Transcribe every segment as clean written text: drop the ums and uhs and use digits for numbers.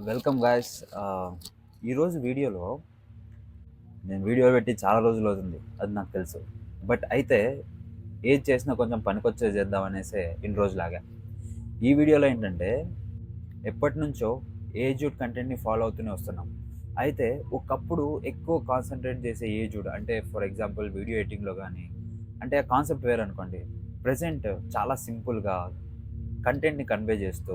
Welcome guys. ఈరోజు వీడియోలో నేను వీడియో పెట్టి చాలా రోజులు అవుతుంది, అది నాకు తెలుసు. బట్ అయితే ఏది చేసినా కొంచెం పనికొచ్చేది చేద్దాం అనేసి ఇన్ని రోజులాగా. ఈ వీడియోలో ఏంటంటే ఎప్పటి నుంచో ఏజ్డ్ కంటెంట్ని ఫాలో అవుతూనే వస్తున్నాం. అయితే ఒకప్పుడు ఎక్కువ కాన్సన్ట్రేట్ చేసే ఏజ్డ్ అంటే ఫర్ ఎగ్జాంపుల్ వీడియో ఎడిటింగ్లో కానీ అంటే ఆ కాన్సెప్ట్ వేరు అనుకోండి. ప్రజెంట్ చాలా సింపుల్గా కంటెంట్ని కన్వే చేస్తూ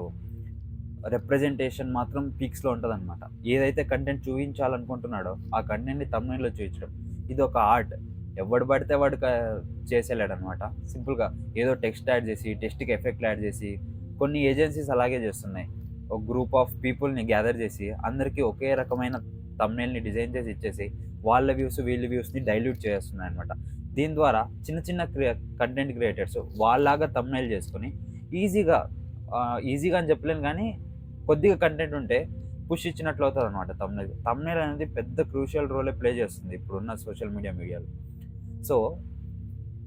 రిప్రజెంటేషన్ మాత్రం పీక్స్‌లో ఉంటదనమాట. ఏదైతే కంటెంట్ చూయించాలనుకుంటున్నాడో, ఆ కంటెంట్‌ని థంబ్‌నెయిల్‌లో చూయించడం. ఇదొక ఆర్ట్. ఎవడు పడితే వాడు చేసేయలేడనమాట. సింపుల్‌గా ఏదో టెక్స్ట్ యాడ్ చేసి, టెక్స్ట్‌కి ఎఫెక్ట్‌లు యాడ్ చేసి, కొన్ని ఏజెన్సీస్ అలాగే చేస్తున్నాయి. ఒక గ్రూప్ ఆఫ్ పీపుల్‌ని గ్యాదర్ చేసి, అందరికీ ఒకే రకమైన థంబ్‌నెయిల్‌ని డిజైన్ చేసి ఇచ్చేసి, వాళ్ళ వ్యూస్, వీళ్ళ వ్యూస్‌ని డైల్యూట్ చేసేస్తున్నాయనమాట. దీని ద్వారా చిన్న చిన్న కంటెంట్ క్రియేటర్స్ వాళ్ళలాగా థంబ్‌నెయిల్ చేసుకొని ఈజీగా ఈజీగా అని చెప్పలేను గానీ కొద్దిగా కంటెంట్ ఉంటే పుష్ ఇచ్చినట్లు అవుతదనమాట థంబ్‌నెయిల్. థంబ్‌నెయిల్ అనేది పెద్ద క్రూషియల్ రోలే ప్లే చేస్తుంది ఇప్పుడున్న సోషల్ మీడియాలో. సో,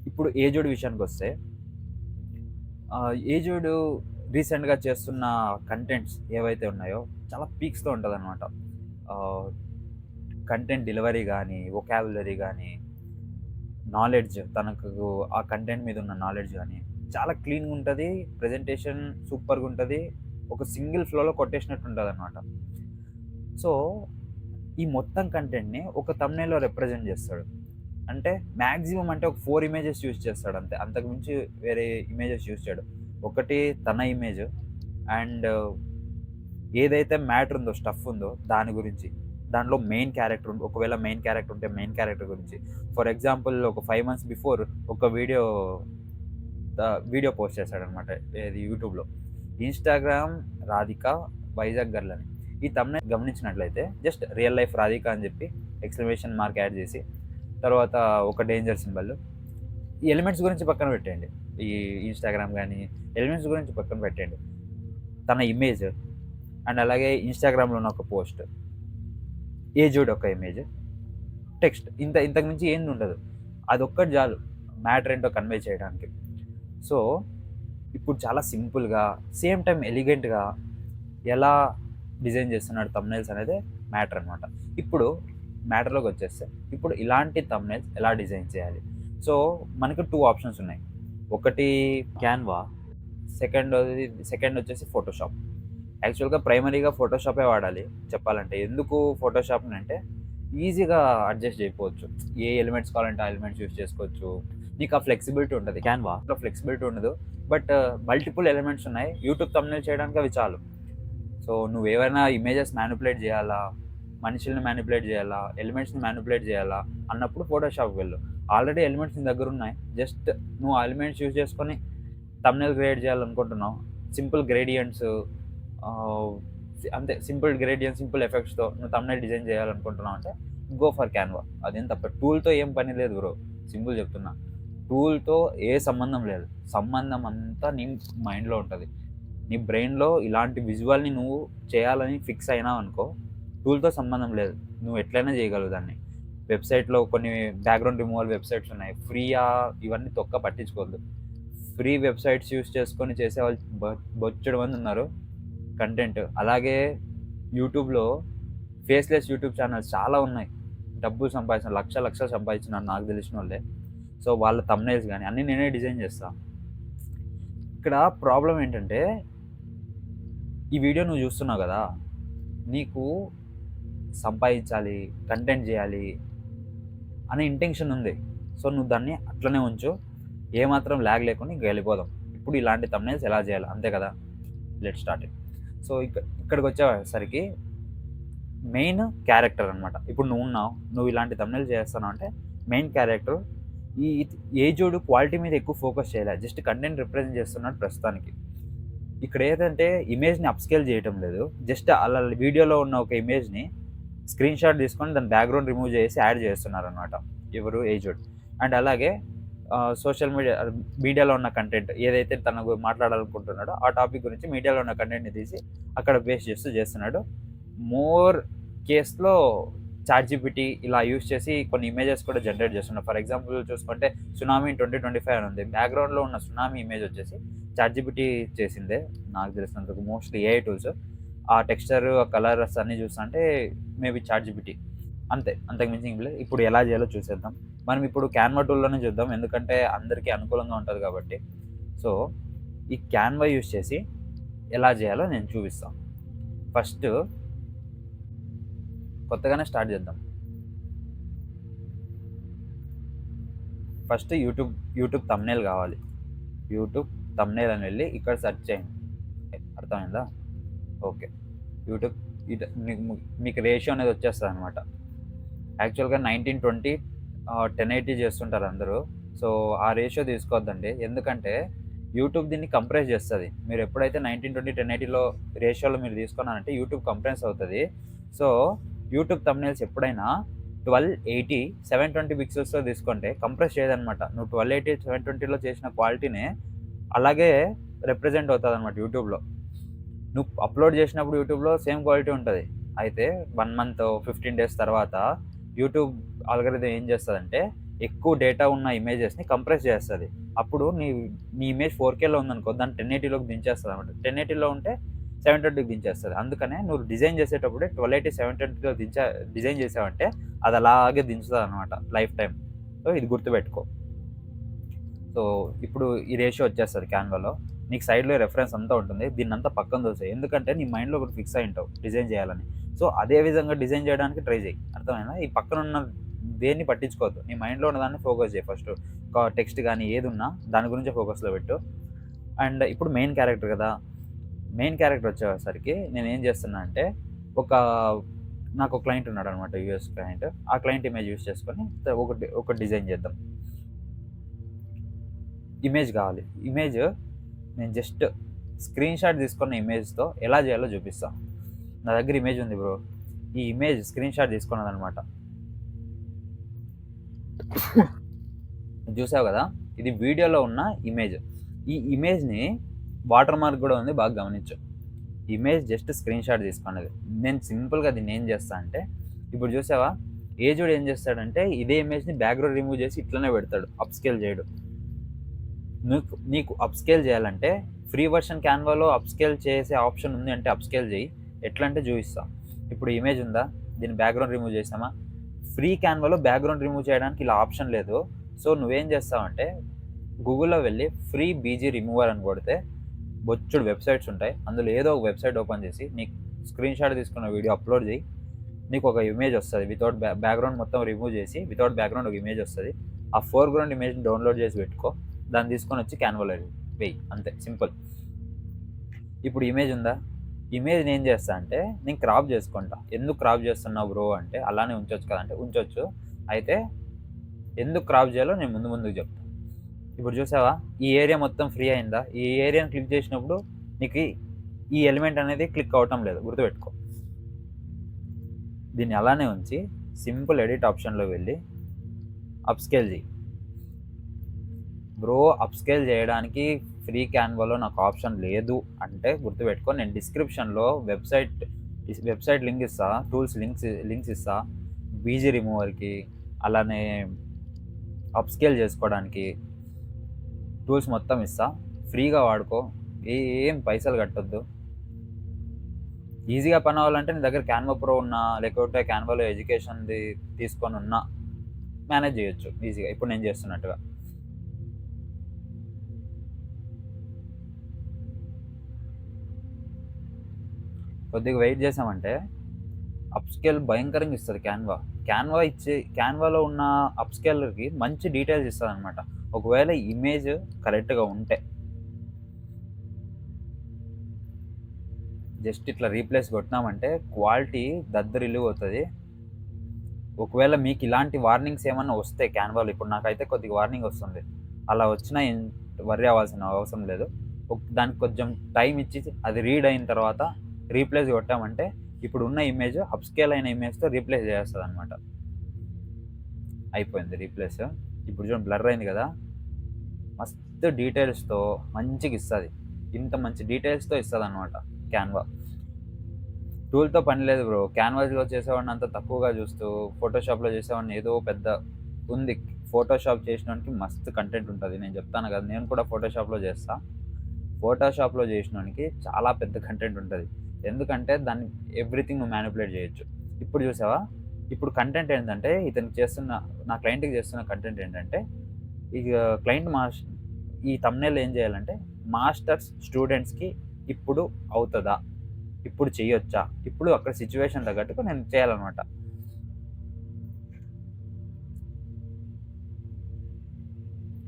ఇప్పుడు ఏజ్డ్ విషయానికొస్తే ఏజ్డ్ రీసెంట్‌గా చేస్తున్న కంటెంట్స్ ఏవైతే ఉన్నాయో చాలా పీక్స్‌లో ఉంటదనమాట. ఆహ్, కంటెంట్ డెలివరీ గానీ, వొకాబులరీ గానీ, నాలెడ్జ్ తనకు ఆ కంటెంట్ మీద ఉన్న నాలెడ్జ్ గానీ చాలా క్లీన్‌గుంటది. ప్రెజెంటేషన్ సూపర్‌గుంటది. ఒక సింగిల్ ఫ్లోలో కొట్టేసినట్టు ఉంటదనమాట. సో, ఈ మొత్తం కంటెంట్‌ని ఒక థంబ్‌నెయిల్‌లో రిప్రజెంట్ చేస్తాడు. అంటే మాక్సిమం అంటే ఒక 4 ఇమేజెస్ యూజ్ చేస్తాడంతే. అంతకు మించి వేరే ఇమేజెస్ యూజ్ చేయడు. ఒకటి తన ఇమేజ్ అండ్ ఏదైతే మ్యాటర్ ఉందో, స్టఫ్ ఉందో దాని గురించి. దాంట్లో మెయిన్ క్యారెక్టర్ ఒకవేళ మెయిన్ క్యారెక్టర్ ఉంటే మెయిన్ క్యారెక్టర్ గురించి. ఫర్ ఎగ్జాంపుల్ ఒక 5 మంత్స్ బిఫోర్ ఒక వీడియో పోస్ట్ చేశాడనమాట. ఏది యూట్యూబ్‌లో. ఇన్‌స్టాగ్రామ్ రాధిక వైజాగ్ గర్ల్ అని. ఈ థంబ్‌నెయిల్ గమనించినట్లయితే జస్ట్ రియల్ లైఫ్ రాధిక అని చెప్పి ఎక్స్‌క్లమేషన్ మార్క్ యాడ్ చేసి, తర్వాత ఒక డేంజర్ సింబల్. ఈ ఎలిమెంట్స్ గురించి పక్కన పెట్టేయండి. ఈ ఇన్‌స్టాగ్రామ్ గాని, ఎలిమెంట్స్ గురించి పక్కన పెట్టేయండి. తన ఇమేజ్ అండ్ అలాగే ఇన్‌స్టాగ్రామ్‌లో ఉన్న ఒక పోస్ట్, ఏజ్డ్ ఒక ఇమేజ్, టెక్స్ట్. ఇంతకు మించి ఏంది ఉండదు. అదొక్కటి చాలు మ్యాటర్ ఏంటో కన్వే చేయడానికి. సో, ఇప్పుడు చాలా సింపుల్‌గా, సేమ్ టైమ్ ఎలిగెంట్‌గా ఎలా డిజైన్ చేస్తున్నాడు థంబ్‌నెయిల్స్ అనేదే మ్యాటర్ అనమాట. ఇప్పుడు మ్యాటర్‌లోకొచ్చేస్తే, ఇప్పుడు ఇలాంటి థంబ్‌నెయిల్స్ ఎలా డిజైన్ చేయాలి? సో, మనకు 2 ఆప్షన్స్ ఉన్నాయి. ఒకటి క్యాన్వా, సెకండొచ్చేసి ఫోటోషాప్. యాక్చువల్‌గా ప్రైమరీగా ఫోటోషాపే వాడాలి చెప్పాలంటే. ఎందుకు ఫోటోషాప్‌నంటే ఈజీగా అడ్జస్ట్ జేయకపోవచ్చు. ఏ ఎలిమెంట్స్ కావాలంటే ఆ ఎలిమెంట్స్ యూజ్ చేసుకోవచ్చు. నీకు ఆ ఫ్లెక్సిబిలిటీ ఉంటది. క్యాన్వాలో ఫ్లెక్సిబిలిటీ ఉండదు. బట్ మల్టిపుల్ ఎలిమెంట్స్ ఉన్నాయి. యూట్యూబ్ థంబ్‌నెయిల్ చేయడానికి అవి చాలు. సో, నువ్వేవైనా ఇమేజెస్ మ్యానిపులేట్ జేయాలా, మనుషుల్ని మ్యానిపులేట్ జేయాలా, ఎలిమెంట్స్‌ని మ్యానిపులేట్ జేయాలా అన్నప్పుడు ఫోటోషాప్‌కి వెళ్ళు. ఆల్రెడీ ఎలిమెంట్స్ నీ దగ్గరున్నాయి. జస్ట్ నువ్వు ఆ ఎలిమెంట్స్ యూజ్ చేసుకొని థంబ్‌నెయిల్ క్రియేట్ చేయాలనుకుంటున్నావు. సింపుల్ గ్రేడియంట్స్ ఆహ్, అంతే సింపుల్ గ్రేడియంట్స్, సింపుల్ ఎఫెక్ట్స్‌తో నువ్వు థంబ్‌నెయిల్ డిజైన్ చేయాలనుకుంటున్నావు అంటే గో ఫర్ క్యాన్వా. అదేం తప్ప టూల్‌తో ఏం పని లేదు బ్రో. సింపుల్ చెప్తున్నా. టూల్‌తో ఏ సంబంధం లేదు. సంబంధం అంతా నీ మైండ్‌లో ఉంటది. నీ బ్రెయిన్‌లో ఇలాంటి విజువల్‌ని నువ్వు చేయాలని ఫిక్స్ అయినావనుకో, టూల్‌తో సంబంధం లేదు. నువ్వు ఎట్లైనా చేయగలవు దాన్ని. వెబ్‌సైట్‌లో కొన్ని బ్యాక్‌గ్రౌండ్ రిమూవల్ వెబ్‌సైట్స్ ఉన్నాయి. ఫ్రీయా ఇవన్నీ తొక్క పట్టించుకోవద్దు. ఫ్రీ వెబ్‌సైట్స్ యూజ్ చేసుకొని చేసేవాళ్ళు బొచ్చెడు మందున్నారు కంటెంట్. అలాగే యూట్యూబ్‌లో ఫేస్‌లెస్ యూట్యూబ్ ఛానెల్స్ చాలా ఉన్నాయి. డబ్బులు సంపాదించిన లక్షలు సంపాదించినారు నాకు తెలిసినోళ్ళే. సో, వాళ్ళ థంబ్‌నెయిల్స్ గాని అన్నీ నేనే డిజైన్ చేస్తా. ఇక్కడ ప్రాబ్లమ్ ఏంటంటే, ఈ వీడియో నువ్వు చూస్తున్నావు గదా! నీకు సంపాదించాలి, కంటెంట్ జేయాలి అనే ఇంటెన్షన్ ఉంది. సో, నువ్వు దాన్ని అట్లనే ఉంచు. ఏమాత్రం ల్యాగ్ లేకుండా ఇంక వెళ్ళిపోదాం. ఇప్పుడు ఇలాంటి థంబ్‌నెయిల్స్ ఎలా చేయాలి అంతే కదా! Let's start it. సో, ఇక్కడికొచ్చేసరికి మెయిన్ క్యారెక్టర్ అనమాట. ఇప్పుడు నువ్వున్నావు. నువ్వు ఇలాంటి థంబ్‌నెయిల్ చేస్తున్నావు అంటే మెయిన్ క్యారెక్టర్ ఈ ఏజోడు క్వాలిటీ మీద ఎక్కువ ఫోకస్ చేయలే. జస్ట్ కంటెంట్ రిప్రజెంట్ చేస్తున్నాడు ప్రస్తుతానికి. ఇక్కడ ఏదంటే ఇమేజ్‌ని అప్‌స్కేల్ చేయటం లేదు. జస్ట్ ఆళ్ళ వీడియోలో ఉన్న ఒక ఇమేజ్‌ని స్క్రీన్‌షాట్ తీసుకొని దాని బ్యాక్‌గ్రౌండ్ రిమూవ్ చేసి యాడ్ చేస్తున్నారనమాట. ఎవరు ఏజ్డ్. అండ్ అలాగే సోషల్ మీడియాలో ఉన్న కంటెంట్ ఏదైతే తను మాట్లాడాలనుకుంటున్నాడో ఆ టాపిక్ గురించి మీడియాలో ఉన్న కంటెంట్‌ని తీసి అక్కడ పేస్ట్ చేస్తూ చేస్తున్నాడు. మోర్ కేస్‌లో చాట్‌జీపీటీ ఇలా యూజ్ చేసి కొన్ని ఇమేజెస్ కూడా జనరేట్ చేస్తున్నాడు. ఫర్ ఎగ్జాంపుల్ చూసుకుంటే 'సునామీ ఇన్ 2025' అని ఉంది. బ్యాక్‌గ్రౌండ్‌లో ఉన్న సునామీ ఇమేజ్ వచ్చేసి చాట్‌జీపీటీ చేసిందే నాకు తెలిసినంత వరకు. Mostly AI tools. ఆ టెక్స్చర్, ఆ కలర్స్ అన్నీ చూస్తుంటే మేబీ చాట్‌జీపీటీ అంతే. అంతకు మించి ఏం లేదు. ఇప్పుడు ఎలా చేయాలో చూసేద్దాం. మనం ఇప్పుడు క్యాన్వా టూల్‌లోనే చూద్దాం. ఎందుకంటే అందరికీ అనుకూలంగా ఉంటది కాబట్టి. సో, ఈ క్యాన్వా యూజ్ చేసి ఎలా చేయాలో నేను చూపిస్తా. ఫస్ట్ కొత్తగానే స్టార్ట్ చేద్దాం. ఫస్ట్ యూట్యూబ్ థంబ్‌నెయిల్ కావాలి. యూట్యూబ్ థంబ్‌నెయిల్ అని వెళ్ళి ఇక్కడ సెర్చ్ చేయండి. అర్థమైందా? ఓకే. యూట్యూబ్ మీకు రేషియో అనేది వచ్చేస్తదనమాట. యాక్చువల్‌గా 19:20 1080 చేస్తుంటారు అందరూ. సో, ఆ రేషియో తీసుకోవద్దండి. ఎందుకంటే యూట్యూబ్ దీన్ని కంప్రెస్ చేస్తది. మీరు ఎప్పుడైతే 19:20 1080లో రేషియోలో మీరు తీసుకున్నారంటే యూట్యూబ్ కంప్రెస్ అవుతది. సో, యూట్యూబ్ థంబ్‌నెయిల్స్ ఎప్పుడైనా 1280 720 పిక్సెల్స్‌లో తీసుకుంటే కంప్రెస్ చేయదనమాట. నువ్వు 1280 720లో చేసిన క్వాలిటీనే అలాగే రిప్రజెంట్ అవుతదనమాట యూట్యూబ్‌లో. నువ్వు అప్‌లోడ్ చేసినప్పుడు యూట్యూబ్‌లో సేమ్ క్వాలిటీ ఉంటది. అయితే 1 మంత్, 15 డేస్ తర్వాత యూట్యూబ్ ఆల్గోరిథం ఏం చేస్తదంటే, ఎక్కువ డేటా ఉన్న ఇమేజెస్‌ని కంప్రెస్ చేస్తది. అప్పుడు నీ ఇమేజ్ 4కేలో ఉందనుకో, దాన్ని 1080లోకి దించేస్తదనమాట. 1080లో ఉంటే 720కి దించేస్తది. అందుకనే నువ్వు డిజైన్ చేసేటప్పుడే 1280 720లో డిజైన్ చేసావంటే అది అలాగే దించుతదనమాట లైఫ్ టైమ్. సో, ఇది గుర్తుపెట్టుకో. సో, ఇప్పుడు ఈ రేషియో వచ్చేస్తది క్యాన్వాలో. నీకు సైడ్‌లో రెఫరెన్స్ అంతా ఉంటుంది. దీన్నంతా పక్కన తోసేయి. ఎందుకంటే నీ మైండ్‌లో ఒకటి ఫిక్స్ అయ్యి ఉంటావు డిజైన్ చేయాలని. సో, అదే విధంగా డిజైన్ చేయడానికి ట్రై చెయి. అర్థమైందా? ఈ పక్కనున్న దేన్ని పట్టించుకోవద్దు. నీ మైండ్‌లో ఉన్నదాన్ని ఫోకస్ చేయి ఫస్ట్. ఒక టెక్స్ట్ గాని ఏదున్నా దాని గురించే ఫోకస్‌లో పెట్టు. అండ్ ఇప్పుడు మెయిన్ క్యారెక్టర్ కదా! మెయిన్ క్యారెక్టర్ వచ్చేసరికి నేనేం చేస్తున్నా అంటే, ఒక నాకు ఒక క్లయింట్ ఉన్నాడనమాట యూఎస్ క్లయింట్. ఆ క్లయింట్ ఇమేజ్ యూజ్ చేసుకొని ఒక డిజైన్ చేద్దాం. ఇమేజ్ కావాలి. ఇమేజ్ నేను జస్ట్ స్క్రీన్‌షాట్ తీసుకున్న ఇమేజ్‌తో ఎలా చేయాలో చూపిస్తా. నా దగ్గర ఇమేజ్ ఉంది బ్రో. ఈ ఇమేజ్ స్క్రీన్‌షాట్ తీసుకున్నదనమాట. చూసావు కదా! ఇది వీడియోలో ఉన్న ఇమేజ్. ఈ ఇమేజ్‌ని వాటర్ మార్క్ కూడా ఉంది బాగా గమనించు. ఇమేజ్ జస్ట్ స్క్రీన్‌షాట్ తీసుకున్నది. నేను సింపుల్‌గా దీన్ని ఏం చేస్తా అంటే, ఇప్పుడు చూసావా? ఏజుడు ఏం చేస్తాడంటే ఇదే ఇమేజ్‌ని బ్యాక్‌గ్రౌండ్ రిమూవ్ చేసి ఇట్లనే పెడతాడు. అప్‌స్కేల్ చేయడు. నీకు అప్‌స్కేల్ చేయాలంటే ఫ్రీ వెర్షన్ క్యాన్వాలో అప్‌స్కేల్ చేసే ఆప్షన్ ఉంది అంటే అప్‌స్కేల్ చేయి. ఎట్లా అంటే చూపిస్తా. ఇప్పుడు ఇమేజ్ ఉందా? దీన్ని బ్యాక్‌గ్రౌండ్ రిమూవ్ చేసామా? ఫ్రీ క్యాన్వాలో బ్యాక్‌గ్రౌండ్ రిమూవ్ చేయడానికి ఇలా ఆప్షన్ లేదు. సో, నువ్వేం చేస్తావంటే గూగుల్‌లో వెళ్ళి ఫ్రీ బీజీ రిమూవర్ అని కొడితే బొచ్చెడు వెబ్‌సైట్స్ ఉంటాయి. అందులో ఏదో ఒక వెబ్‌సైట్ ఓపెన్ చేసి నీకు స్క్రీన్‌షాట్ తీసుకున్న వీడియో అప్‌లోడ్ చేయి. నీకు ఒక ఇమేజ్ వస్తది. వితౌట్ బ్యాక్‌గ్రౌండ్ మొత్తం రిమూవ్ చేసి వితౌట్ బ్యాక్‌గ్రౌండ్ ఒక ఇమేజ్ వస్తది. ఆ ఫోర్‌గ్రౌండ్ ఇమేజ్‌ని డౌన్‌లోడ్ చేసి పెట్టుకో. దాన్ని తీసుకొని వచ్చి క్యాన్వాలో వెయ్యి. అంతే సింపుల్. ఇప్పుడు ఇమేజ్ ఉందా? ఇమేజ్‌ని ఏం చేస్తా అంటే నేను క్రాప్ చేసుకుంటా. ఎందుకు క్రాప్ చేస్తున్నావు బ్రో అంటే అలానే ఉంచొచ్చు కదా! అంటే ఉంచొచ్చు. అయితే ఎందుకు క్రాప్ చేయాలో నేను ముందుకు చెప్తా. ఇప్పుడు చూసావా? ఈ ఏరియా మొత్తం ఫ్రీ అయిందా? ఈ ఏరియాని క్లిక్ చేసినప్పుడు నీకు ఈ ఎలిమెంట్ అనేది క్లిక్ అవ్వటం లేదు. గుర్తుపెట్టుకో. దీన్ని అలానే ఉంచి సింపుల్ ఎడిట్ ఆప్షన్‌లో వెళ్ళి అప్‌స్కేల్ చెయ్యి. బ్రో అప్‌స్కేల్ చేయడానికి ఫ్రీ క్యాన్వాలో నాకు ఆప్షన్ లేదు అంటే గుర్తుపెట్టుకో. నేను డిస్క్రిప్షన్‌లో వెబ్‌సైట్ లింక్ ఇస్తా. టూల్స్ లింక్స్ ఇస్తా. బీజీ రిమూవర్‌కి అలానే అప్‌స్కేల్ చేసుకోవడానికి టూల్స్ మొత్తం ఇస్తా. ఫ్రీగా వాడుకో. ఏం పైసలు కట్టొద్దు. ఈజీగా పని అవ్వాలంటే నీ దగ్గర క్యాన్వా ప్రో ఉన్నా, లేకపోతే క్యాన్వాలో ఎడ్యుకేషన్‌ది తీసుకొని ఉన్నా మేనేజ్ చేయొచ్చు ఈజీగా. ఇప్పుడు నేను చేస్తున్నట్టుగా. కొద్దిగా వెయిట్ చేసామంటే అప్‌స్కేల్ భయంకరంగా ఇస్తది క్యాన్వా. క్యాన్వాలో ఉన్న అప్‌స్కేలర్‌కి మంచి డీటెయిల్స్ ఇస్తదనమాట. ఒకవేళ ఇమేజ్ కరెక్ట్‌గా ఉంటే. జస్ట్ ఇట్లా రీప్లేస్ కొట్టినామంటే క్వాలిటీ దద్దరిల్లిపోతది. ఒకవేళ మీకు ఇలాంటి వార్నింగ్స్ ఏమన్నా వస్తే క్యాన్వాలో ఇప్పుడు నాకైతే కొద్దిగా వార్నింగ్ వస్తుంది. అలా వచ్చినా వర్రీ అవ్వాల్సిన అవసరం లేదు. దానికి కొంచెం టైం ఇచ్చి అది రీడ్ అయిన తర్వాత రీప్లేస్ కొట్టామంటే ఇప్పుడున్న ఇమేజ్ అప్‌స్కేల్ అయిన ఇమేజ్‌తో రీప్లేస్ చేసేస్తదనమాట. అయిపోయింది రీప్లేస్. ఇప్పుడు చూడండి బ్లర్ అయింది కదా! మస్తు డీటెయిల్స్‌తో మంచిగా ఇస్తది. ఇంత మంచి డీటెయిల్స్‌తో ఇస్తదనమాట క్యాన్వా. టూల్‌తో పని లేదు బ్రో. క్యాన్వాస్‌లో చేసేవాడిని అంత తక్కువగా చూస్తూ, ఫోటోషాప్‌లో చేసేవాడిని ఏదో పెద్ద ఉంది. ఫోటోషాప్ చేసినోనికి మస్తు కంటెంట్ ఉంటది. నేను చెప్తాను కదా! నేను కూడా ఫోటోషాప్‌లో చేస్తా. ఫోటోషాప్‌లో చేసినోనికి చాలా పెద్ద కంటెంట్ ఉంటది. ఎందుకంటే దాన్ని ఎవ్రీథింగ్ నువ్వు మ్యానిపులేట్ చేయొచ్చు. ఇప్పుడు చూసావా, ఇప్పుడు కంటెంట్ ఏంటంటే ఇతనికి చేస్తున్న, నా క్లయింట్‌కి చేస్తున్న కంటెంట్ ఏంటంటే, ఇక క్లయింట్ ఈ థంబ్‌నెయిల్ ఏం చేయాలంటే, మాస్టర్స్ స్టూడెంట్స్‌కి ఇప్పుడు అవుతదా? ఇప్పుడు చెయ్యొచ్చా? ఇప్పుడు అక్కడ సిట్యుయేషన్ తగ్గట్టుగా నేను చేయాలనమాట.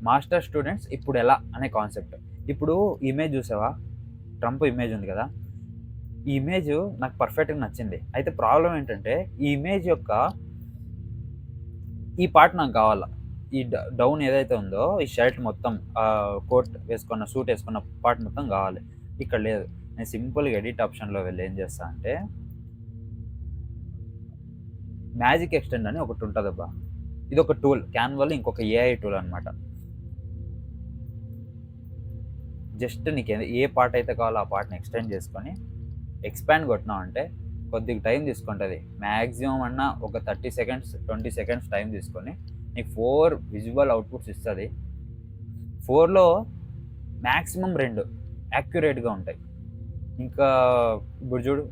మాస్టర్ స్టూడెంట్స్ ఇప్పుడు ఎలా అనే కాన్సెప్ట్. ఇప్పుడు ఇమేజ్ చూసావా? ట్రంప్ ఇమేజ్ ఉంది కదా! ఈ ఇమేజ్ నాకు పర్ఫెక్ట్‌గా నచ్చింది. అయితే ప్రాబ్లమ్ ఏంటంటే, ఈ ఇమేజ్ యొక్క ఈ పార్ట్ నాకు కావాల. ఈ డౌన్ ఏదైతే ఉందో, ఈ షర్ట్ మొత్తం కోట్ వేసుకున్న, సూట్ వేసుకున్న పార్ట్ మొత్తం కావాలి. ఇక్కడ లేదు. నేను సింపుల్‌గా ఎడిట్ ఆప్షన్‌లో వెళ్ళి ఏం చేస్తా అంటే, మ్యాజిక్ ఎక్స్టెండ్ అని ఒకటి ఉంటదబ్బా! ఇదొక టూల్. క్యాన్వాలో ఇంకొక ఏఐ టూల్ అనమాట. జస్ట్ నీకు ఏ పార్ట్ అయితే కావాలో ఆ పార్ట్‌ని ఎక్స్టెండ్ చేసుకొని, ఎక్స్పాండ్ కొట్టినావంటే కొద్దిగా టైం తీసుకుంటది. మాక్సిమం అన్నా ఒక 30 సెకండ్స్, 20 సెకండ్స్ టైం తీసుకొని నీకు 4 విజువల్ అవుట్‌పుట్స్ ఇస్తది. 4లో మాక్సిమం 2 యాక్యురేట్‌గా ఉంటాయి. ఇంకా ఇప్పుడు చూడు,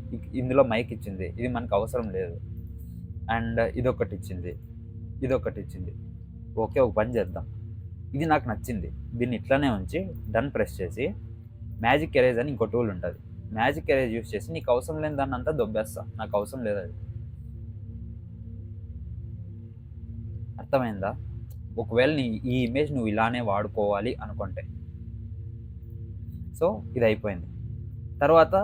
ఇందులో మైక్ ఇచ్చింది. ఇది మనకు అవసరం లేదు. అండ్ ఇదొకటిచ్చింది. ఇదొకటిచ్చింది. ఓకే. ఒక పని చేద్దాం. ఇది నాకు నచ్చింది. దీన్ని ఇట్లానే ఉంచి డన్ ప్రెస్ చేసి, మ్యాజిక్ ఎరేజ్ అని ఇంకో టూల్ ఉంటది. మ్యాజిక్ ఎరేజ్ యూజ్ చేసి నీకు అవసరం లేని దాన్నంతా దొబ్బేస్తా. నాకు అవసరం లేదది. అర్థమైందా? ఒకవేళ ఈ ఇమేజ్ నువ్వు ఇలానే వాడుకోవాలి అనుకుంటే. సో, ఇదయిపోయింది. తర్వాత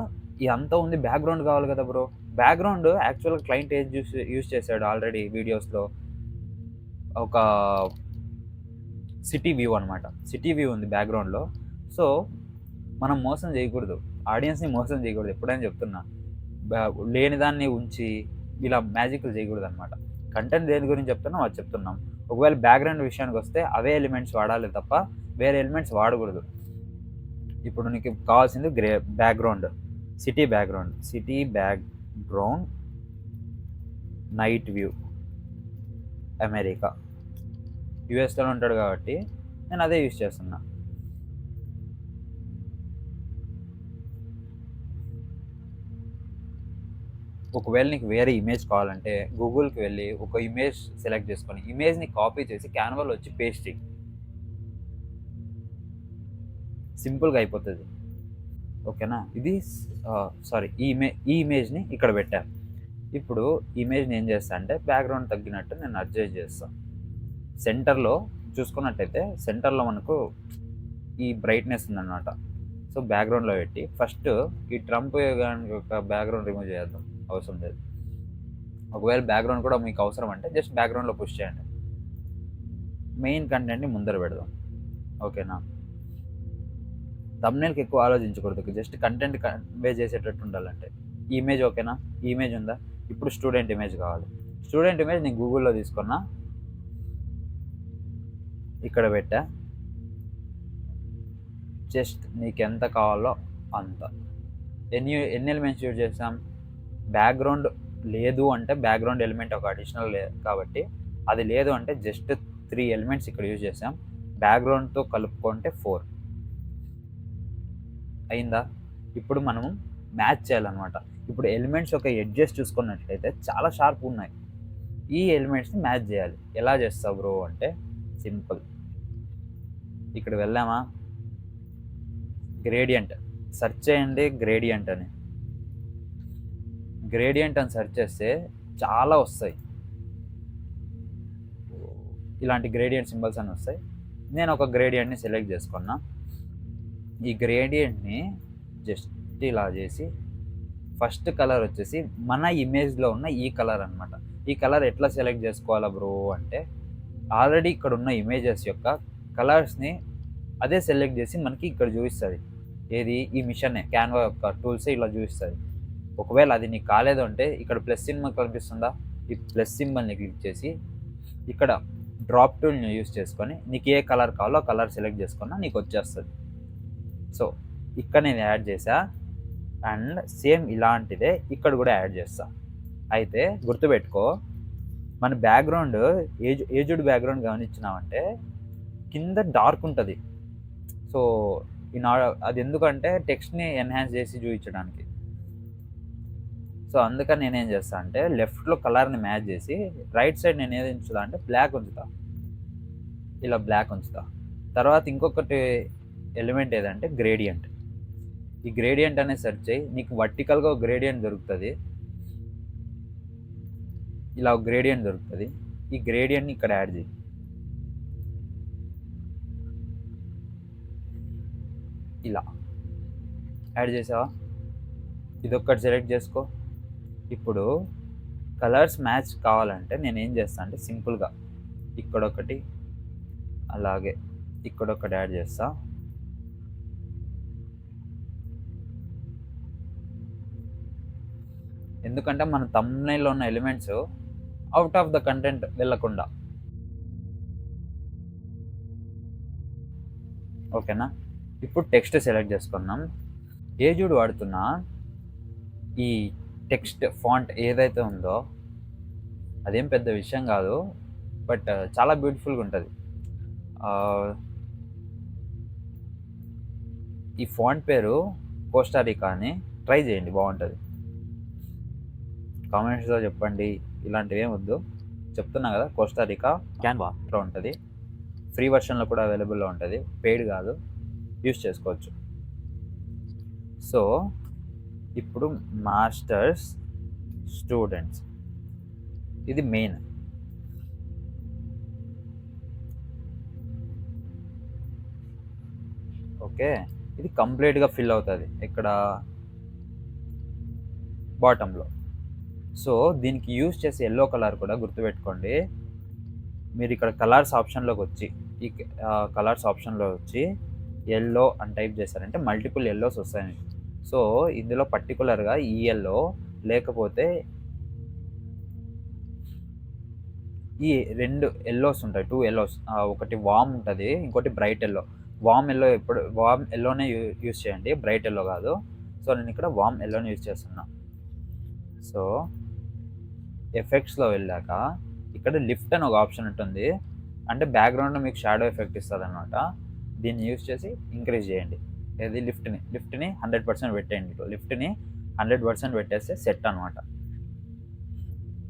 ఇదంతా ఉంది, బ్యాక్‌గ్రౌండ్ కావాలి కదా బ్రో! బ్యాక్‌గ్రౌండ్ యాక్చువల్‌గా క్లయింట్ ఏది యూజ్ చేసాడు ఆల్రెడీ వీడియోస్‌లో, ఒక సిటీ వ్యూ అనమాట. సిటీ వ్యూ ఉంది బ్యాక్‌గ్రౌండ్‌లో. సో, మనం మోసం చేయకూడదు. ఆడియన్స్‌ని మోసం చేయకూడదు. ఎప్పుడైనా చెప్తున్నా. లేని దాన్ని ఉంచి ఇలా మ్యాజిక్‌లు చేయకూడదనమాట. కంటెంట్ దేని గురించి చెప్తున్నామో అది చెప్తున్నాం. ఒకవేళ బ్యాక్‌గ్రౌండ్ విషయానికొస్తే అవే ఎలిమెంట్స్ వాడాలి తప్ప వేరే ఎలిమెంట్స్ వాడకూడదు. ఇప్పుడు నీకు కావాల్సింది background. City background night view America. యూఎస్‌లోనే ఉంటాడు కాబట్టి నేను అదే యూజ్ చేస్తున్నా. ఒకవేళ నీకు వేరే ఇమేజ్ కావాలంటే గూగుల్‌కి వెళ్ళి ఒక ఇమేజ్ సెలెక్ట్ చేసుకొని, ఇమేజ్‌ని కాపీ చేసి క్యాన్వాలో వచ్చి పేస్ట్ చెయ్యి. సింపుల్‌గా అయిపోతది. ఓకేనా? ఇది సారీ, ఈ ఇమేజ్‌ని ఇక్కడ పెట్టా. ఇప్పుడు ఇమేజ్‌ని ఏం చేస్తా అంటే బ్యాక్‌గ్రౌండ్ తగ్గినట్టు నేను అడ్జస్ట్ చేస్తా. సెంటర్‌లో చూసుకున్నట్టయితే సెంటర్‌లో మనకు ఈ బ్రైట్‌నెస్ ఉందన్నమాట. సో, బ్యాక్‌గ్రౌండ్‌లో పెట్టి ఫస్ట్ ఈ ట్రంప్ యొక్క బ్యాక్‌గ్రౌండ్ రిమూవ్ చేద్దాం. అవసరం లేదు. ఒకవేళ బ్యాక్‌గ్రౌండ్ కూడా మీకు అవసరం అంటే జస్ట్ బ్యాక్‌గ్రౌండ్‌లో పుష్ చేయండి. మెయిన్ కంటెంట్‌ని ముందర పెడదాం. ఓకేనా? థంబ్‌నెయిల్‌కి ఎక్కువ ఆలోచించకూడదు. జస్ట్ కంటెంట్ కన్వే చేసేటట్టు ఉండాలంటే. ఈ ఇమేజ్ ఓకేనా? ఈ ఇమేజ్ ఉందా? ఇప్పుడు స్టూడెంట్ ఇమేజ్ కావాలి. స్టూడెంట్ ఇమేజ్ నేను గూగుల్‌లో తీసుకున్నా. ఇక్కడ పెట్టా. జస్ట్ నీకెంత కావాలో అంత. ఎన్ని ఎలిమెంట్స్ యూజ్ చేసాం? బ్యాక్‌గ్రౌండ్ లేదు అంటే బ్యాక్‌గ్రౌండ్ ఎలిమెంట్ ఒక అడిషనల్ కాబట్టి అది లేదు అంటే జస్ట్ 3 ఎలిమెంట్స్ ఇక్కడ యూజ్ చేసాం. బ్యాక్‌గ్రౌండ్‌తో కలుపుకుంటే 4 అయిందా? ఇప్పుడు మనం మ్యాచ్ చేయాలన్నమాట. ఇప్పుడు ఎలిమెంట్స్ యొక్క ఎడ్జెస్ చూసుకున్నట్లయితే చాలా షార్ప్ ఉన్నాయి. ఈ ఎలిమెంట్స్‌ని మ్యాచ్ చేయాలి. ఎలా చేస్తావు బ్రో అంటే సింపుల్. ఇక్కడ వెళ్ళామా, గ్రేడియంట్ సెర్చ్ చేయండి. గ్రేడియంట్ అని సెర్చ్ చేస్తే చాలా వస్తాయి. ఇలాంటి గ్రేడియంట్ సింబల్స్ అని వస్తాయి. నేను ఒక గ్రేడియంట్ని సెలెక్ట్ చేసుకున్నా. ఈ గ్రేడియంట్ని జస్ట్ ఇలా చేసి ఫస్ట్ కలర్ వచ్చేసి మన ఇమేజ్లో ఉన్న ఈ కలర్ అనమాట. ఈ కలర్ ఎట్లా సెలెక్ట్ చేసుకోవాలా బ్రో అంటే, ఆల్రెడీ ఇక్కడ ఉన్న ఇమేజెస్ యొక్క కలర్స్ని అదే సెలెక్ట్ చేసి మనకి ఇక్కడ చూపిస్తుంది. ఏది? ఈ మిషనే, క్యాన్వా యొక్క టూల్సే ఇలా చూపిస్తుంది. ఒకవేళ అది నీకు కాలేదు అంటే ఇక్కడ ప్లస్ సింబల్ కనిపిస్తుందా? ఈ ప్లస్ సింబల్ని క్లిక్ చేసి ఇక్కడ డ్రాప్ టూల్ని యూజ్ చేసుకొని నీకు ఏ కలర్ కావాలో ఆ కలర్ సెలెక్ట్ చేసుకున్నా నీకు వచ్చేస్తుంది. సో, ఇక్కడ నేను యాడ్ చేసా. అండ్ సేమ్ ఇలాంటిదే ఇక్కడ కూడా యాడ్ చేస్తా. అయితే గుర్తుపెట్టుకో, మన బ్యాక్‌గ్రౌండ్ ఏజ్డ్ బ్యాక్‌గ్రౌండ్ గమనించినావంటే కింద డార్క్ ఉంటుంది. సో, అది ఎందుకంటే టెక్స్ట్‌ని ఎన్హాన్స్ చేసి చూపించడానికి. సో అందుకని నేనేం చేస్తా అంటే లెఫ్ట్లో కలర్ని మ్యాచ్ చేసి రైట్ సైడ్ నేను ఏది ఉంచుతా అంటే బ్లాక్ ఉంచుతా, ఇలా బ్లాక్ ఉంచుతా. తర్వాత ఇంకొకటి ఎలిమెంట్ ఏదంటే గ్రేడియంట్. ఈ గ్రేడియంట్ అనేది సెర్చ్ చేయి, నీకు వర్టికల్గా ఒక గ్రేడియంట్ దొరుకుతుంది, ఇలా ఒక గ్రేడియంట్ దొరుకుతుంది. ఈ గ్రేడియంట్ని ఇక్కడ యాడ్ చేయి, ఇలా యాడ్ చేసావా? ఇదొక్కటి సెలెక్ట్ చేసుకో. ఇప్పుడు కలర్స్ మ్యాచ్ కావాలంటే నేను ఏం చేస్తాను అంటే సింపుల్గా ఇక్కడొకటి అలాగే ఇక్కడొకటి యాడ్ చేస్తా. ఎందుకంటే మన థంబ్నెయిల్లో ఉన్న elements out of the content వెళ్ళకుండా. ఓకేనా? ఇప్పుడు టెక్స్ట్ సెలెక్ట్ చేసుకున్నాం. ఏజుడ్ వాడుతున్నా ఈ టెక్స్ట్ ఫాంట్ ఏదైతే ఉందో అదేం పెద్ద విషయం కాదు, బట్ చాలా బ్యూటిఫుల్గా ఉంటుంది. ఈ ఫాంట్ పేరు కోస్టారికా అని, ట్రై చేయండి, బాగుంటుంది. కామెంట్స్లో చెప్పండి, ఇలాంటివి ఏం వద్దు, చెప్తున్నా కదా. కోస్టారికా క్యాన్వాలో ఉంటుంది, ఫ్రీ వర్షన్లో కూడా అవైలబుల్లో ఉంటుంది, పెయిడ్ కాదు, యూస్ చేసుకోవచ్చు. సో ఇప్పుడు మాస్టర్స్, స్టూడెంట్స్, ఇది మెయిన్. ఓకే, ఇది కంప్లీట్గా ఫిల్ అవుతుంది ఇక్కడ బాటంలో. సో దీనికి యూజ్ చేసే ఎల్లో కలర్ కూడా గుర్తుపెట్టుకోండి. మీరు ఇక్కడ కలర్స్ ఆప్షన్లోకి వచ్చి ఈ కలర్స్ ఆప్షన్లో వచ్చి ఎల్లో అని టైప్ చేశారంటే మల్టిపుల్ ఎల్లోస్ వస్తాయి. సో ఇందులో పర్టికులర్గా ఈ ఎల్లో, లేకపోతే ఈ రెండు ఎల్లోస్ ఉంటాయి, 2 ఎల్లోస్, ఒకటి వామ్ ఉంటుంది, ఇంకోటి బ్రైట్ ఎల్లో. వామ్ ఎల్లోనే యూజ్ చేయండి, బ్రైట్ ఎల్లో కాదు. సో నేను ఇక్కడ వామ్ ఎల్లోని యూజ్ చేస్తున్నా. సో ఎఫెక్ట్స్లో వెళ్ళాక ఇక్కడ లిఫ్ట్ అని ఒక ఆప్షన్ ఉంటుంది, అంటే బ్యాక్గ్రౌండ్లో మీకు షాడో ఎఫెక్ట్ ఇస్తుంది అనమాట. దీన్ని యూజ్ చేసి ఇంక్రీజ్ చేయండి. ఏది లిఫ్ట్ని 100% పెట్టేయండి. లిఫ్ట్ని 100% పెట్టేస్తే సెట్ అనమాట.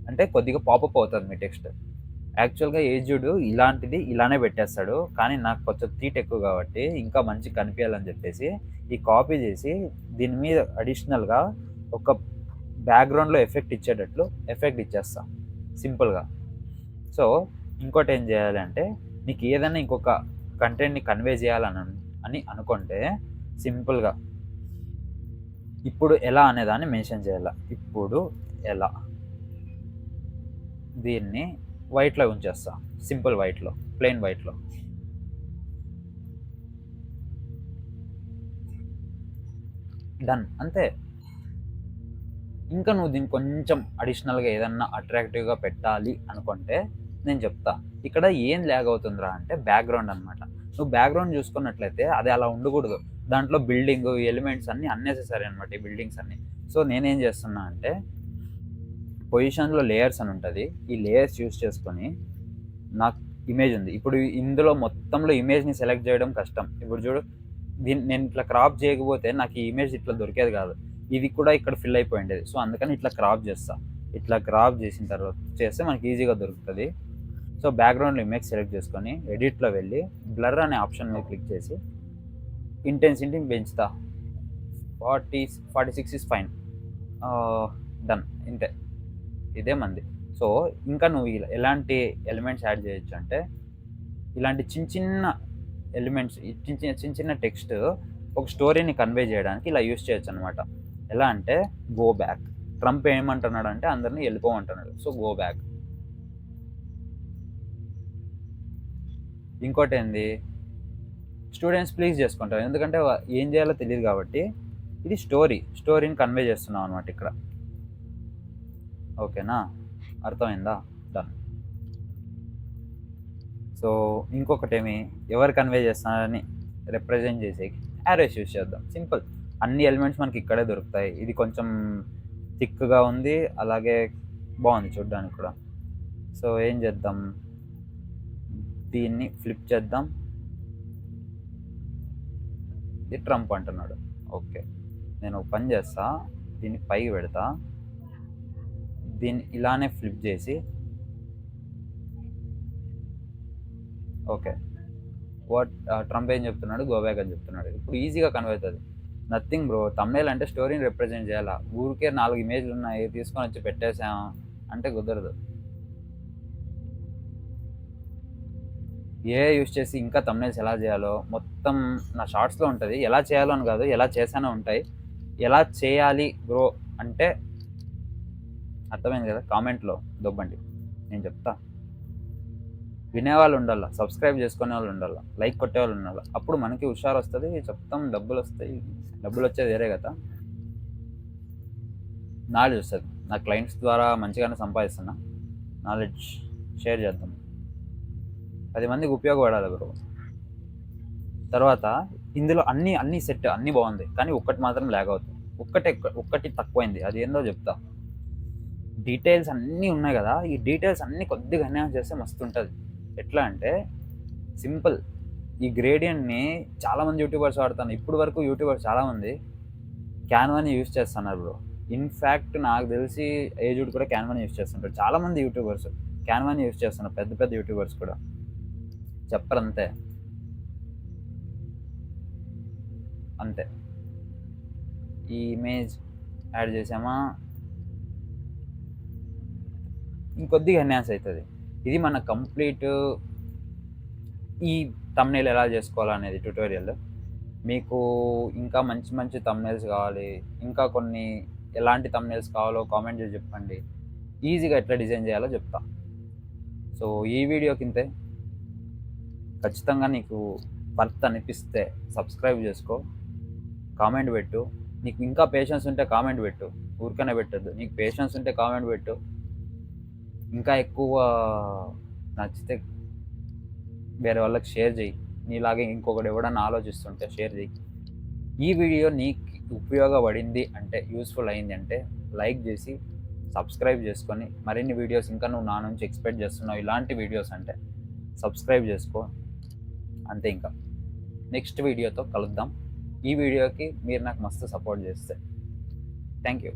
అంటే కొద్దిగా పాపప్ అవుతుంది మీ టెక్స్ట్. యాక్చువల్గా ఏజ్డ్ ఇలాంటిది ఇలానే పెట్టేస్తాడు, కానీ నాకు కొంచెం తీట్ ఎక్కువ కాబట్టి ఇంకా మంచి కనిపించాలని చెప్పేసి ఈ కాపీ చేసి దీని మీద అడిషనల్గా ఒక బ్యాక్గ్రౌండ్లో ఎఫెక్ట్ ఇచ్చేటట్లు ఎఫెక్ట్ ఇచ్చేస్తా సింపుల్గా. సో ఇంకోటి ఏం చేయాలంటే, నీకు ఏదైనా ఇంకొక కంటెంట్ని కన్వే చేయాలని అనుకుంటే సింపుల్గా ఇప్పుడు ఎలా అనేదాన్ని మెన్షన్ చేయాలి. ఇప్పుడు ఎలా, దీన్ని వైట్లో ఉంచేస్తా, సింపుల్ వైట్లో, ప్లెయిన్ వైట్లో. డన్, అంతే. ఇంకా నువ్వు దీన్ని కొంచెం అడిషనల్గా ఏదన్నా అట్రాక్టివ్గా పెట్టాలి అనుకుంటే నేను చెప్తా. ఇక్కడ ఏం ల్యాగ్ అవుతుందిరా అంటే బ్యాక్గ్రౌండ్ అనమాట. నువ్వు బ్యాక్గ్రౌండ్ చూసుకున్నట్లయితే అది అలా ఉండకూడదు, దాంట్లో బిల్డింగ్ ఎలిమెంట్స్ అన్నీ అన్నెసెసరీ అనమాట, ఈ బిల్డింగ్స్ అన్నీ. సో నేనేం చేస్తున్నా అంటే పొజిషన్లో లేయర్స్ అని ఉంటుంది, ఈ లేయర్స్ యూస్ చేసుకొని నాకు ఇమేజ్ ఉంది. ఇప్పుడు ఇందులో మొత్తంలో ఇమేజ్ని సెలెక్ట్ చేయడం కష్టం. ఇప్పుడు చూడు, దీన్ని నేను ఇట్లా క్రాప్ చేయకపోతే నాకు ఈ ఇమేజ్ ఇట్లా దొరికేది కాదు, ఇది కూడా ఇక్కడ ఫిల్ అయిపోయి ఉండేది. సో అందుకని ఇట్లా క్రాప్ చేస్తా. ఇట్లా క్రాప్ చేసిన తర్వాత చేస్తే మనకి ఈజీగా దొరుకుతుంది. సో బ్యాక్గ్రౌండ్లో ఇమేజ్ సెలెక్ట్ చేసుకొని ఎడిట్లో వెళ్ళి బ్లర్ అనే ఆప్షన్ మీద క్లిక్ చేసి ఇంటెన్సిటీని పెంచుతా. 46 ఇస్ ఫైన్. డన్, ఇంతే, ఇదే మంది. సో ఇంకా నువ్వు ఎలాంటి ఎలిమెంట్స్ యాడ్ చేయొచ్చు అంటే, ఇలాంటి చిన్న చిన్న ఎలిమెంట్స్, చిన్న చిన్న టెక్స్ట్ ఒక స్టోరీని కన్వే చేయడానికి ఇలా యూస్ చేయొచ్చు అనమాట. ఎలా అంటే గో బ్యాక్. ట్రంప్ ఏమంటున్నాడు అంటే అందరినీ వెళ్ళిపోమంటున్నాడు, సో గో బ్యాక్. ఇంకోటి ఏంది, స్టూడెంట్స్ ప్లీజ్ చేసుకుంటారు, ఎందుకంటే ఏం చేయాలో తెలియదు కాబట్టి ఇది స్టోరీని కన్వే చేస్తున్నాం అనమాట ఇక్కడ. ఓకేనా, అర్థమైందా? డన్. సో ఇంకొకటి ఏమి, ఎవరు కన్వే చేస్తున్నారని రిప్రజెంట్ చేసే యారోస్ యూస్ చేద్దాం. సింపుల్, అన్ని ఎలిమెంట్స్ మనకి ఇక్కడే దొరుకుతాయి. ఇది కొంచెం థిక్గా ఉంది, అలాగే బాగుంది చూడడానికి కూడా. సో ఏం చేద్దాం, దీన్ని ఫ్లిప్ చేద్దాం. ఇది ట్రంప్ అంటున్నాడు. ఓకే, నేను ఒక పని చేస్తా, దీన్ని పైకి పెడతా, దీన్ని ఇలానే ఫ్లిప్ చేసి ఓకే ట్రంప్ ఏం చెప్తున్నాడు, గో బ్యాక్ అని చెప్తున్నాడు. ఇప్పుడు ఈజీగా కన్వే అవుతుంది. నథింగ్ బ్రో, తమ్నేల్ అంటే స్టోరీని రిప్రజెంట్ చేయాలా. ఊరికే 4 ఇమేజ్లు ఉన్నాయి తీసుకొని వచ్చి పెట్టేసాం అంటే కుదరదు. ఏ యూస్ చేసి ఇంకా తమ్నేల్స్ ఎలా చేయాలో మొత్తం నా షార్ట్స్లో ఉంటుంది. ఎలా చేయాలో అని కాదు, ఎలా చేశానో ఉంటాయి. ఎలా చేయాలి బ్రో అంటే అర్థమైంది కదా, కామెంట్లో దొబ్బండి, నేను చెప్తా. వినేవాళ్ళు ఉండాలి, సబ్స్క్రైబ్ చేసుకునే వాళ్ళు ఉండాలి, లైక్ కొట్టేవాళ్ళు ఉండాలి. అప్పుడు మనకి హుషారు వస్తుంది, చెప్తాం, డబ్బులు వస్తాయి. డబ్బులు వచ్చేది వేరే కదా, నాలెడ్జ్ వస్తుంది. నా క్లయింట్స్ ద్వారా మంచిగానే సంపాదిస్తున్నా. నాలెడ్జ్ షేర్ చేద్దాం, 10 మందికి ఉపయోగపడాలి బ్రో. తర్వాత ఇందులో అన్ని సెట్, అన్నీ బాగుంది, కానీ ఒక్కటి మాత్రం ల్యాగ్ అవుతుంది. ఒక్కటి తక్కువైంది. అది ఏందో చెప్తా. డీటెయిల్స్ అన్నీ ఉన్నాయి కదా, ఈ డీటెయిల్స్ అన్నీ కొద్దిగా ఎన్హాన్స్ చేస్తే మస్తు ఉంటుంది. ఎట్లా అంటే సింపుల్, ఈ గ్రేడియంట్ని చాలామంది యూట్యూబర్స్ వాడుతాను. ఇప్పుడు వరకు యూట్యూబర్స్ చాలామంది క్యాన్వాని యూజ్ చేస్తున్నారు బ్రో. ఇన్ఫ్యాక్ట్ నాకు తెలిసి ఏజ్డ్ కూడా క్యాన్వాని యూజ్ చేస్తుంటారు. చాలామంది యూట్యూబర్స్ క్యాన్వాని యూజ్ చేస్తున్నారు, పెద్ద పెద్ద యూట్యూబర్స్ కూడా చెప్పరంతే. అంతే, ఈ ఇమేజ్ యాడ్ చేసామా ఇంకొద్దిగా ఎన్హాన్స్ అవుతుంది. ఇది మన కంప్లీట్ ఈ తమ్నేల్ ఎలా చేసుకోవాలనేది ట్యుటోరియల్. మీకు ఇంకా మంచి మంచి తమ్నేల్స్ కావాలి, ఇంకా కొన్ని ఎలాంటి తమ్నేల్స్ కావాలో కామెంట్ చేసి చెప్పండి. ఈజీగా ఎట్లా డిజైన్ చేయాలో చెప్తా. సో ఈ వీడియో కింతే. ఖచ్చితంగా నీకు వర్త్ అనిపిస్తే సబ్స్క్రైబ్ చేసుకో, కామెంట్ పెట్టు. నీకు ఇంకా పేషెన్స్ ఉంటే కామెంట్ పెట్టు, ఊరికనే పెట్టద్దు. నీకు పేషెన్స్ ఉంటే కామెంట్ పెట్టు. ఇంకా ఎక్కువ నచ్చితే వేరే వాళ్ళకి షేర్ చేయి. నీలాగే ఇంకొకటి ఎవడన్నా ఆలోచిస్తుంటే షేర్ చేయి. ఈ వీడియో నీకు ఉపయోగపడింది అంటే, యూస్ఫుల్ అయింది అంటే లైక్ చేసి సబ్స్క్రైబ్ చేసుకొని, మరిన్ని వీడియోస్ ఇంకా నువ్వు నా నుంచి ఎక్స్పెక్ట్ చేస్తున్నావు ఇలాంటి వీడియోస్ అంటే సబ్స్క్రైబ్ చేసుకో. అంతే, ఇంకా నెక్స్ట్ వీడియోతో కలుద్దాం. ఈ వీడియోకి మీరు నాకు మస్తు సపోర్ట్ చేస్తే థ్యాంక్ యూ.